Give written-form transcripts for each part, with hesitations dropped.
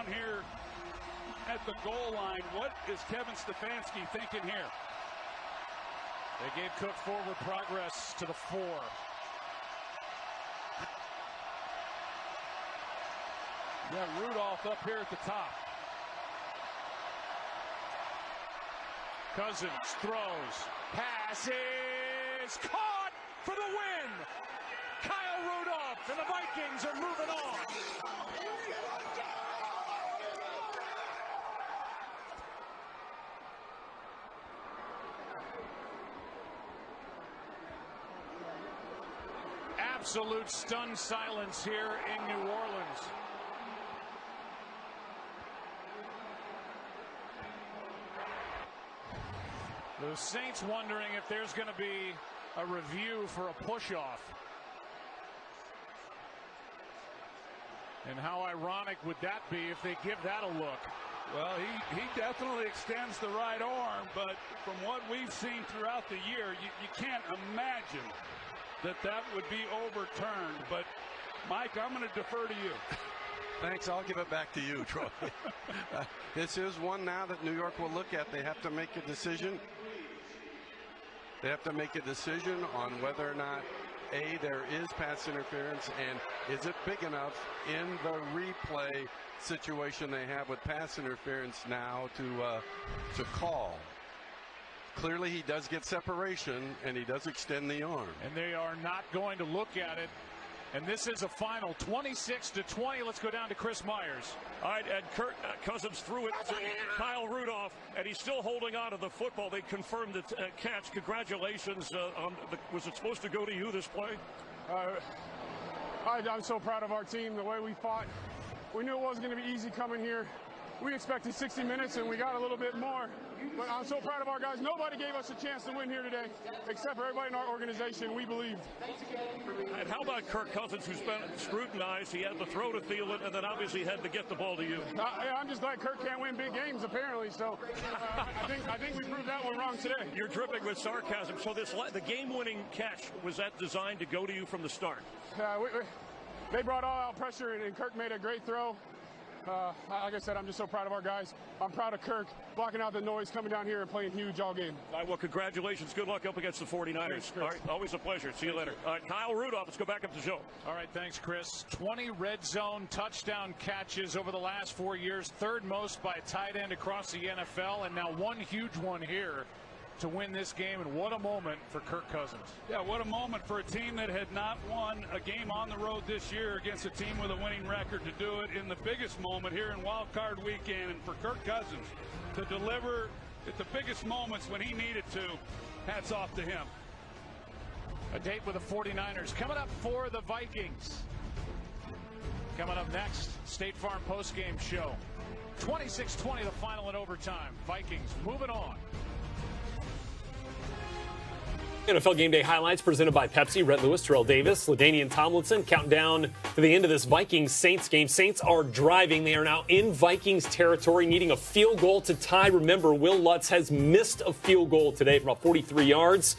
down here at the goal line. What is Kevin Stefanski thinking here? They gave Cook forward progress to the 4. You got Rudolph up here at the top. Cousins throws. Pass is caught for the win. Kyle Rudolph and the Vikings are moving on. Absolute stunned silence here in New Orleans. The Saints wondering if there's going to be a review for a push-off. And how ironic would that be if they give that a look? Well, he definitely extends the right arm, but from what we've seen throughout the year, you can't imagine that would be overturned. But, Mike, I'm going to defer to you. Thanks. I'll give it back to you, Troy. This is one now that New York will look at. They have to make a decision. They have to make a decision on whether or not, A, there is pass interference, and is it big enough in the replay situation they have with pass interference now to call. Clearly he does get separation, and he does extend the arm. And they are not going to look at it. And this is a final 26-20. Let's go down to Chris Myers. All right, and Kirk Cousins threw it to Kyle Rudolph, and he's still holding on to the football. They confirmed the catch. Congratulations. Was it supposed to go to you, this play? I'm so proud of our team, the way we fought. We knew it wasn't going to be easy coming here. We expected 60 minutes, and we got a little bit more. But I'm so proud of our guys. Nobody gave us a chance to win here today, except for everybody in our organization. We believed. And how about Kirk Cousins, who's been scrutinized? He had to throw to Thielen, and then obviously had to get the ball to you. I'm just glad Kirk can't win big games, apparently. So I think we proved that one wrong today. You're dripping with sarcasm. So the game-winning catch, was that designed to go to you from the start? They brought all-out pressure, and Kirk made a great throw. Like I said, I'm just so proud of our guys. I'm proud of Kirk blocking out the noise, coming down here and playing huge all game. All right, well, congratulations. Good luck up against the 49ers. Thanks, all right, always a pleasure. See you later. All right, Kyle Rudolph, let's go back up the show. All right, thanks, Chris. 20 red zone touchdown catches over the last 4 years, third most by a tight end across the NFL, and now one huge one here to win this game, and what a moment for Kirk Cousins. Yeah, what a moment for a team that had not won a game on the road this year against a team with a winning record to do it in the biggest moment here in Wild Card Weekend, and for Kirk Cousins to deliver at the biggest moments when he needed to. Hats off to him. A date with the 49ers coming up for the Vikings. Coming up next, State Farm postgame show. 26-20 the final in overtime. Vikings moving on. NFL Game Day highlights presented by Pepsi. Rhett Lewis, Terrell Davis, LaDainian Tomlinson. Counting down to the end of this Vikings-Saints game. Saints are driving. They are now in Vikings territory, needing a field goal to tie. Remember, Will Lutz has missed a field goal today from about 43 yards.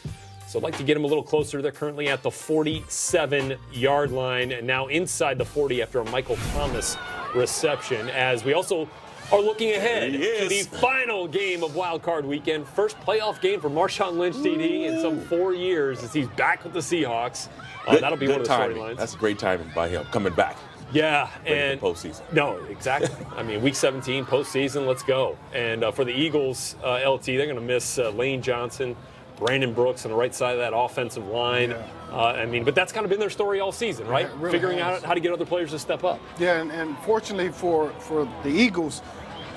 So I'd like to get him a little closer. They're currently at the 47-yard line and now inside the 40 after a Michael Thomas reception. As we also are looking ahead to the final game of Wild Card Weekend. First playoff game for Marshawn Lynch, TD, in some 4 years as he's back with the Seahawks. That'll be one of the storylines. That's great timing by him coming back. Yeah, and postseason. No, exactly. I mean, Week 17, postseason, let's go. And for the Eagles, LT, they're going to miss Lane Johnson, Brandon Brooks on the right side of that offensive line. Yeah. But that's kind of been their story all season, right? Really figuring out how to get other players to step up. Yeah, and fortunately for the Eagles,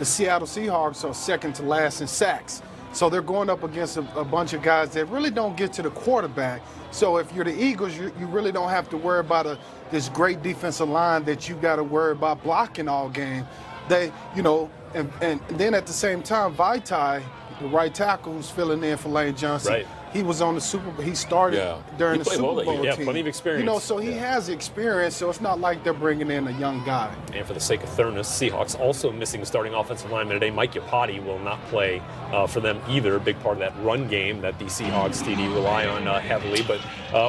the Seattle Seahawks are second to last in sacks. So they're going up against a bunch of guys that really don't get to the quarterback. So if you're the Eagles, you really don't have to worry about this great defensive line that you got to worry about blocking all game. And then at the same time, Vaitai, the right tackle who's filling in for Lane Johnson, He was on the Super Bowl. He started during the Super Bowl team. Yeah, plenty of experience. You know, so he has experience, so it's not like they're bringing in a young guy. And for the sake of thoroughness, Seahawks also missing starting offensive lineman today. Mike Iupati will not play for them either. A big part of that run game that the Seahawks TD rely on heavily, but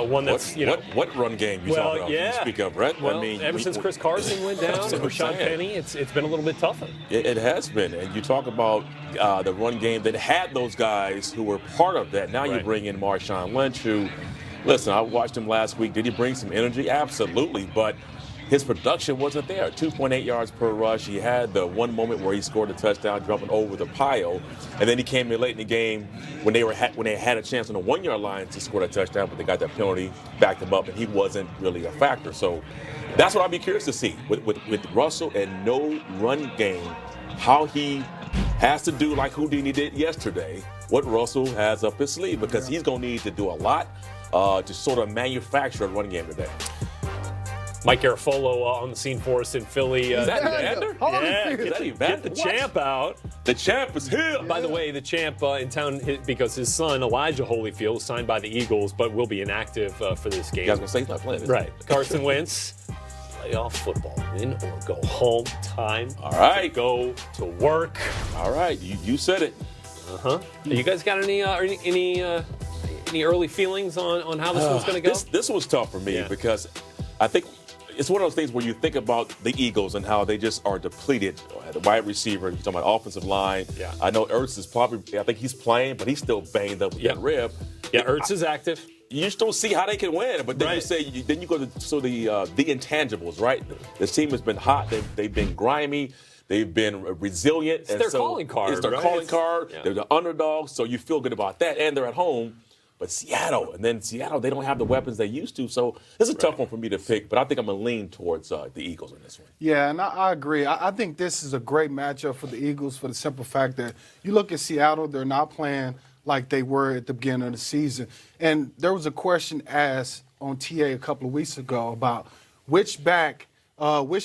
one that's, what run game you talking about? You speak of, Brett? Well, I mean, ever since Chris Carson went down and Rashad Penny, it's been a little bit tougher. It has been, and you talk about the run game that had those guys who were part of that. Now you bring in Marshawn Lynch, who, listen, I watched him last week. Did he bring some energy? Absolutely, but his production wasn't there. 2.8 yards per rush. He had the one moment where he scored a touchdown, jumping over the pile, and then he came in late in the game when they had a chance on the 1 yard line to score a touchdown, but they got that penalty, backed him up, and he wasn't really a factor. So that's what I'd be curious to see with Russell and no run game, how he has to do like Houdini did yesterday, what Russell has up his sleeve, because he's going to need to do a lot to sort of manufacture a run game today. Mike Garafolo on the scene for us in Philly. Is that Evander? Get the champ out. The champ is here. By the way, the champ in town because his son, Elijah Holyfield, is signed by the Eagles, but will be inactive for this game. You guys going to say he's not playing? Right. Carson Wentz. Playoff football, win or go home. Time. All right. To go to work. All right. You said it. You guys got any early feelings on how this one's going to go? This was tough for me because I think it's one of those things where you think about the Eagles and how they just are depleted. The wide receiver, you're talking about offensive line. Yeah. I know Ertz is probably, I think he's playing, but he's still banged up with that rib. Yeah, Ertz is active. You just don't see how they can win. But then you go to the intangibles, right? The team has been hot. They've been grimy. They've been resilient. It's their calling card. It's their calling card. Yeah. They're the underdogs, so you feel good about that. And they're at home. But Seattle, they don't have the weapons they used to. So it's a tough one for me to pick. But I think I'm going to lean towards the Eagles in this one. Yeah, and I agree. I think this is a great matchup for the Eagles for the simple fact that you look at Seattle, they're not playing like they were at the beginning of the season. And there was a question asked on TA a couple of weeks ago about which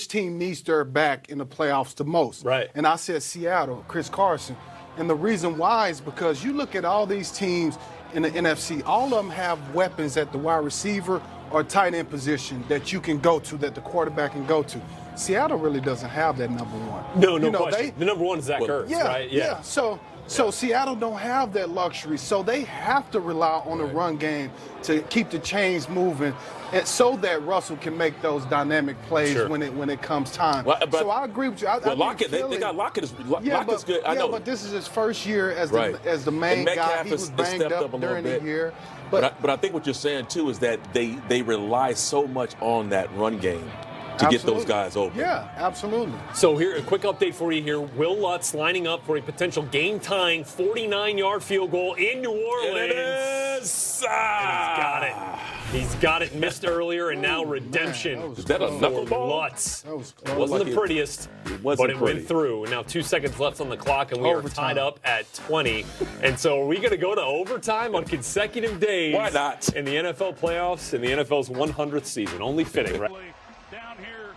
team needs their back in the playoffs the most. Right. And I said Seattle, Chris Carson. And the reason why is because you look at all these teams in the NFC, all of them have weapons at the wide receiver or tight end position that you can go to, that the quarterback can go to. Seattle really doesn't have that number one. No question. The number one is Zach Ertz, right? Yeah. So Seattle don't have that luxury. So they have to rely on the run game to keep the chains moving, and so that Russell can make those dynamic plays when it comes time. So I agree with you. Lockett, they got Lockett. Lockett's good. I know. But this is his first year as the main guy. He was banged up during the year. But I think what you're saying too is that they rely so much on that run game to get those guys open. Yeah, absolutely. So here, a quick update for you here. Will Lutz lining up for a potential game-tying 49-yard field goal in New Orleans. It is. And he's got it. He's got it, missed earlier, and now redemption. Is that a knuckleball? Lutz. It wasn't the prettiest, but it went through. And now 2 seconds left on the clock, and we are tied up at 20. And so are we going to go to overtime on consecutive days? Why not? In the NFL playoffs, in the NFL's 100th season. Only fitting, right? Down here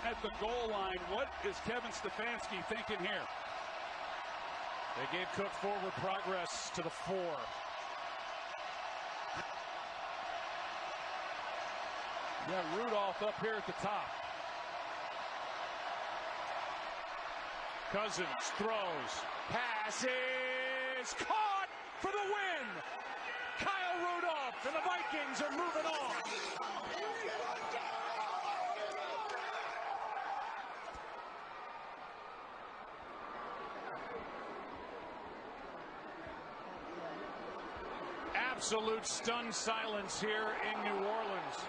at the goal line, what is Kevin Stefanski thinking here? They gave Cook forward progress to the 4. You got Rudolph up here at the top. Cousins throws. Pass is caught for the win. Kyle Rudolph and the Vikings are moving on. Absolute stunned silence here in New Orleans.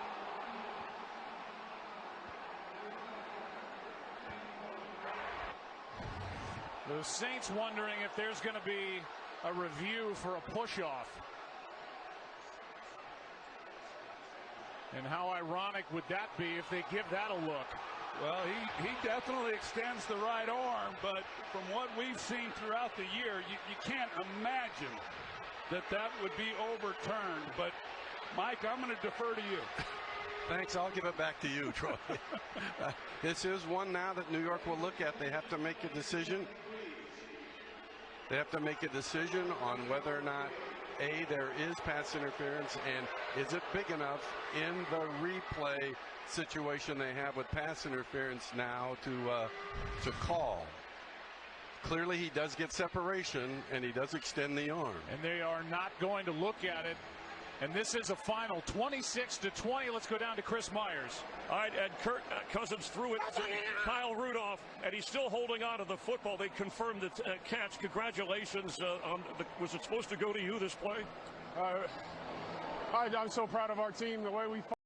The Saints wondering if there's going to be a review for a push-off. And how ironic would that be if they give that a look? Well, he definitely extends the right arm, but from what we've seen throughout the year, you can't imagine that would be overturned. But, Mike, I'm going to defer to you. Thanks. I'll give it back to you, Troy. This is one now that New York will look at. They have to make a decision. They have to make a decision on whether or not there is pass interference, and is it big enough in the replay situation they have with pass interference now to call? Clearly he does get separation, and he does extend the arm. And they are not going to look at it. And this is a final 26-20. Let's go down to Chris Myers. All right, and Kirk Cousins threw it to Kyle Rudolph, and he's still holding on to the football. They confirmed the catch. Congratulations. Was it supposed to go to you, this play? I'm so proud of our team, the way we fought.